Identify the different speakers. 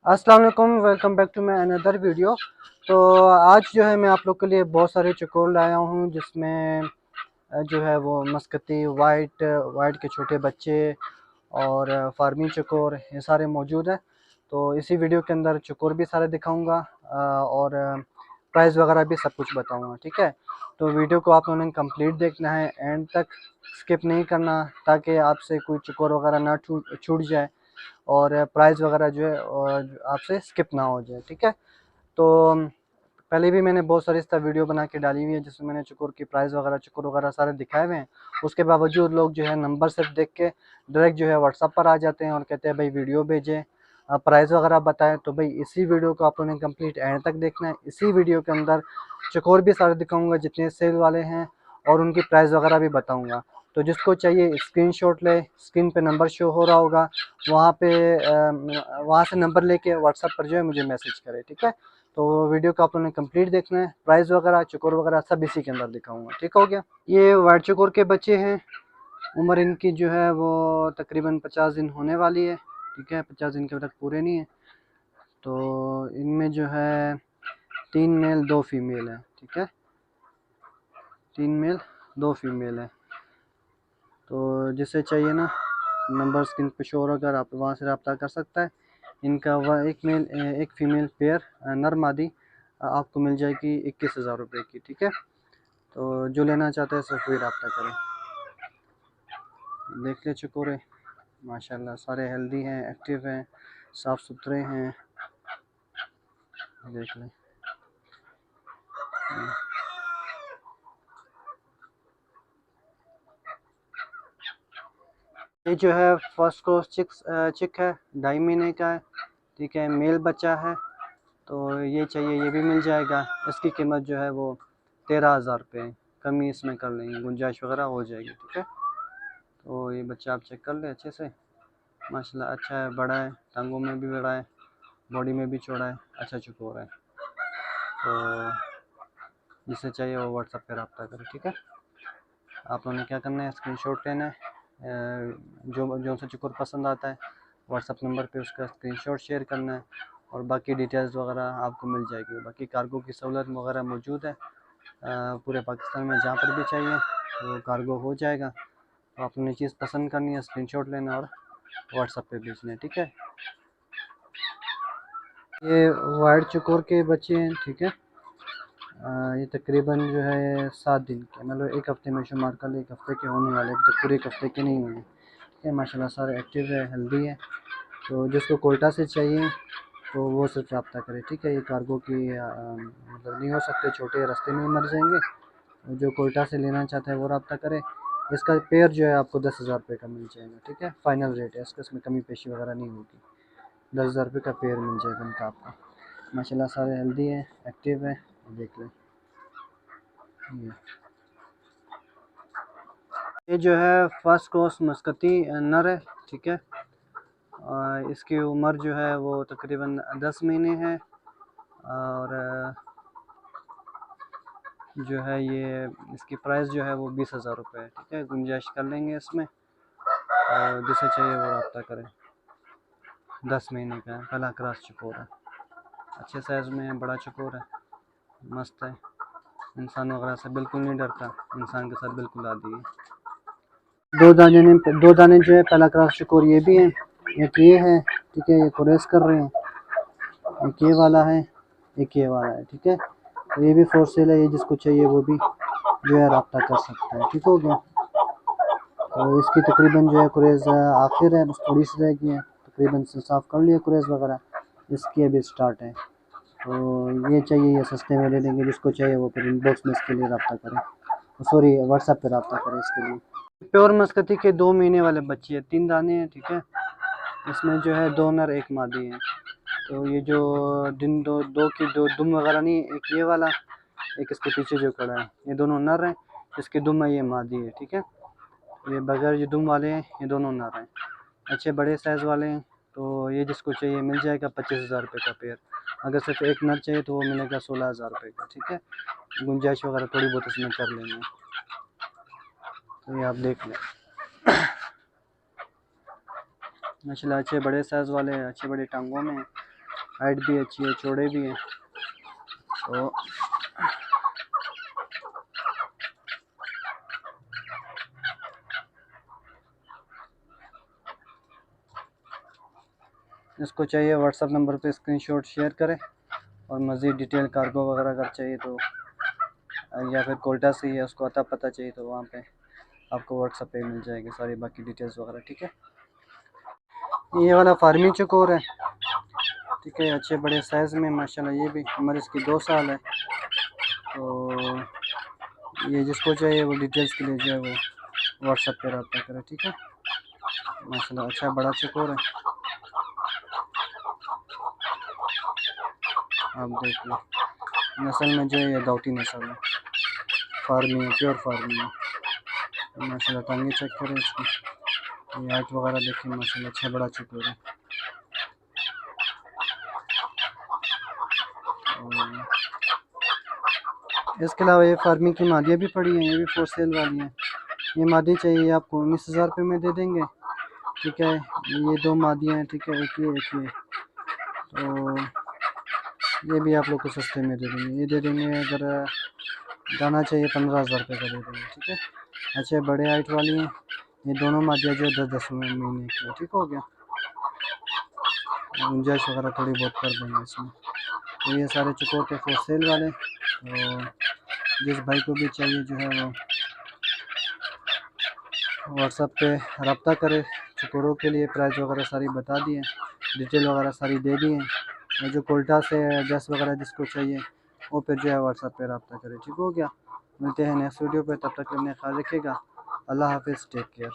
Speaker 1: अस्सलाम वालेकुम, welcome back to my another video. तो आज जो है मैं आप लोग के लिए बहुत सारे चकोर लाया हूँ, जिसमें जो है वो मस्कती वाइट के छोटे बच्चे और फार्मी चकोर ये सारे मौजूद हैं। तो इसी वीडियो के अंदर चकोर भी सारे दिखाऊंगा और प्राइस वगैरह भी सब कुछ बताऊंगा, ठीक है। तो वीडियो को आप लोगों ने कंप्लीट देखना है, एंड तक स्किप नहीं करना, ताकि आपसे कोई चकोर वगैरह ना छूट जाए और प्राइस वगैरह जो है और आपसे स्किप ना हो जाए, ठीक है। तो पहले भी मैंने बहुत सारी इस तरह वीडियो बना के डाली हुई है, जिसमें मैंने चुकुर वगैरह सारे दिखाए हुए हैं। उसके बावजूद लोग जो है नंबर सिर्फ देख के डायरेक्ट जो है व्हाट्सअप पर आ जाते हैं और कहते हैं भाई वीडियो भेजें, प्राइस वगैरह बताएं। तो भाई इसी वीडियो को आप लोगों ने कंप्लीट एंड तक देखना है। इसी वीडियो के अंदर चकोर भी सारे दिखाऊंगा जितने सेल वाले हैं, और उनकी प्राइस वगैरह भी बताऊंगा। तो जिसको चाहिए स्क्रीनशॉट ले, स्क्रीन पे नंबर शो हो रहा होगा, वहाँ पे वहाँ से नंबर लेके व्हाट्सएप पर जो है मुझे मैसेज करें, ठीक है। तो वीडियो को आप लोगों ने कंप्लीट देखना है। प्राइस वगैरह चकोर वगैरह सब इसी के अंदर दिखाऊंगा, ठीक हो गया। ये वाइट चकोर के बच्चे हैं। उम्र इनकी जो है वो तकरीबन 50 दिन होने वाली है, ठीक है। 50 दिन के तक पूरे नहीं है। तो इनमें जो है 3 मेल 2 फीमेल है, ठीक है। 3 मेल 2 फीमेल है। तो जिसे चाहिए ना, नंबर स्क्रीन पे शो अगर आप वहाँ से रब्ता कर सकता है। इनका वह एक फीमेल पेयर नर मादी आपको मिल जाएगी 21,000 रुपये की, ठीक है। तो जो लेना चाहते हैं सिर्फ वही रब्ता करें। देख ले चकोरे, माशाल्लाह सारे हेल्दी हैं, एक्टिव हैं, साफ़ सुथरे हैं। देख लें, ये जो है फर्स्ट क्रॉस चिक है, 2.5 महीने का है, ठीक है। मेल बच्चा है। तो ये चाहिए, ये भी मिल जाएगा। इसकी कीमत जो है वो 13,000 रुपये है। कमी इसमें कर लेंगे, गुंजाइश वगैरह हो जाएगी, ठीक है। तो ये बच्चा आप चेक कर ले अच्छे से। माशाल्लाह अच्छा है, बड़ा है, टांगों में भी बड़ा है, बॉडी में भी चौड़ा है, अच्छा चकोर है। तो जिसे चाहिए वो व्हाट्सएप पे रब्ता करें, ठीक है। आप लोगों ने क्या करना है, स्क्रीनशॉट लेना है। जो सा चकोर पसंद आता है व्हाट्सएप नंबर पे उसका स्क्रीनशॉट शेयर करना है, और बाकी डिटेल्स वगैरह आपको मिल जाएगी। बाकी कार्गो की सहूलत वगैरह मौजूद है पूरे पाकिस्तान में, जहाँ पर भी चाहिए वो कार्गो हो जाएगा। तो आप लोगों ने चीज़ पसंद करनी है, स्क्रीनशॉट लेना और व्हाट्सएप पे भेजना है, ठीक है। ये वाइट चकोर के बच्चे हैं, ठीक है। ये तकरीबन जो है 7 दिन के, मतलब एक हफ़्ते में शुमार कर ले, एक हफ़्ते के होने वाले, अभी तक पूरे एक हफ़्ते के नहीं हुए हैं। ये माशाल्लाह सारे एक्टिव है, हेल्दी है। तो जिसको कोयटा से चाहिए तो वो सिर्फ रब्ता करे, ठीक है। ये कार्गो की मतलब नहीं हो सकते, छोटे रास्ते में ही मर जाएंगे। जो कोयटा से लेना चाहता है वो रब्ता करे। इसका पेयर जो है आपको 10,000 रुपये का मिल जाएगा, ठीक है। फाइनल रेट है इसका, इसमें कमी पेशी वगैरह नहीं होगी। 10,000 रुपये का पेयर मिल जाएगा इनका आपको। माशाल्लाह सारे हेल्दी है, एक्टिव है। देख लें, ये जो है फर्स्ट क्रॉस मस्कती नर है, ठीक है। इसकी उम्र जो है वो तकरीबन 10 महीने है, और जो है ये इसकी प्राइस जो है वो 20,000 रुपये है, ठीक है। गुंजाइश कर लेंगे इसमें, और जिसे चाहिए वो रब्ता करें। 10 महीने का है, पहला क्रॉस चकोर है, अच्छे साइज़ में है, बड़ा चकोर है, मस्त है। इंसान वगैरह से बिल्कुल नहीं डरता, इंसान के साथ बिल्कुल आदी है। दो दाने जो है पहला क्रॉस चकोर ये भी है, एक ये है, ठीक है। ये कोरेस कर रहे हैं, एक ये वाला है, एक ये वाला है, ठीक है। तो ये भी फॉर सेल है, ये जिसको चाहिए वो भी जो है रब्ता कर सकता है, ठीक हो गया। तो इसकी तकरीबन जो है कुरेज़ आखिर है, बस थोड़ी सी रह गई है, तकरीबन से साफ़ कर लिया कुरेज़ वगैरह, इसकी अभी स्टार्ट है। तो ये चाहिए, ये सस्ते में ले लेंगे। जिसको चाहिए वो फिर इनबॉक्स में इसके लिए रब्ता करें, सॉरी व्हाट्सएप पे रब्ता करें इसके लिए। प्योर मस्कती के 2 महीने वाले बच्चे हैं, 3 दाने हैं, ठीक है। इसमें जो है 2 नर 1 मादी है। तो ये जो दो की दो दुम वगैरह नहीं, एक ये वाला, एक इसके पीछे जो खड़ा है, ये दोनों नर हैं। इसकी दुम है, ये मादी है, ठीक है। ये बगैर ये दुम वाले हैं, ये दोनों नर हैं, अच्छे बड़े साइज़ वाले हैं। तो ये जिसको चाहिए मिल जाएगा 25,000 रुपये का पेयर। अगर सिर्फ एक नर चाहिए तो वो मिलेगा 16,000 रुपये का, ठीक है। गुंजाइश वगैरह थोड़ी बहुत इसमें कर लेंगे। तो ये आप देख लें, माशाल्लाह अच्छे बड़े साइज़ वाले हैं, अच्छे बड़े टांगों में हैं। हाइट भी अच्छी है, चौड़े भी हैं। तो इसको चाहिए व्हाट्सअप नंबर पे स्क्रीनशॉट शेयर करें, और मज़ीद डिटेल कार्गो वगैरह अगर चाहिए तो, या फिर कोल्टा से ही है उसको अता पता चाहिए तो वहाँ पे आपको व्हाट्सअप पे मिल जाएगी सारी बाकी डिटेल्स वगैरह। ठीक है, ये वाला फार्मी चकोर है। ठीक है, अच्छे बड़े साइज़ में माशाल्लाह। ये भी उम्र इसकी 2 साल है। तो ये जिसको चाहिए वो डिटेल्स के लिए जो है वो व्हाट्सएप पे रब्ता करें। ठीक है, माशाल्लाह अच्छा बड़ा चकोर है। आप देख लो, नस्ल में जो है ये दाउती नस्ल है, फार्मी है, प्योर फार्मी है। माशाल्लाह टांगे चेक करें इसकी, ये हाइट वगैरह देखें माशाल्लाह अच्छा बड़ा चकोर है। इसके अलावा ये फार्मी की मादियाँ भी पड़ी हैं, ये भी फॉर सेल वाली हैं। ये मादी चाहिए आपको 19,000 रुपये में दे देंगे। ठीक है, ये 2 मादियाँ हैं। ठीक है, एक ये तो ये भी आप लोग को सस्ते में दे देंगे। ये दे देंगे, अगर दाना चाहिए 15,000 रुपये का दे देंगे। ठीक है, अच्छे बड़े हाइट वाली हैं। ये दोनों मादियाँ जो 10-10 महीने की है। ठीक हो गया, गुंजाइश वगैरह थोड़ी बहुत कर देंगे इसमें। तो ये सारे चकोर थे फॉर सेल वाले। तो जिस भाई को भी चाहिए जो है वो व्हाट्सएप पे रब्ता करे। चकोरों के लिए प्राइस वगैरह सारी बता दी है, डिटेल वगैरह सारी दे दी है। और जो कोल्टा से एड्रेस वगैरह जिसको चाहिए वो फिर जो है व्हाट्सएप पे रब्ता करे। ठीक हो गया, मिलते हैं नेक्स्ट वीडियो पे, तब तक अपने ख्याल रखिएगा। अल्लाह हाफिज़, टेक केयर।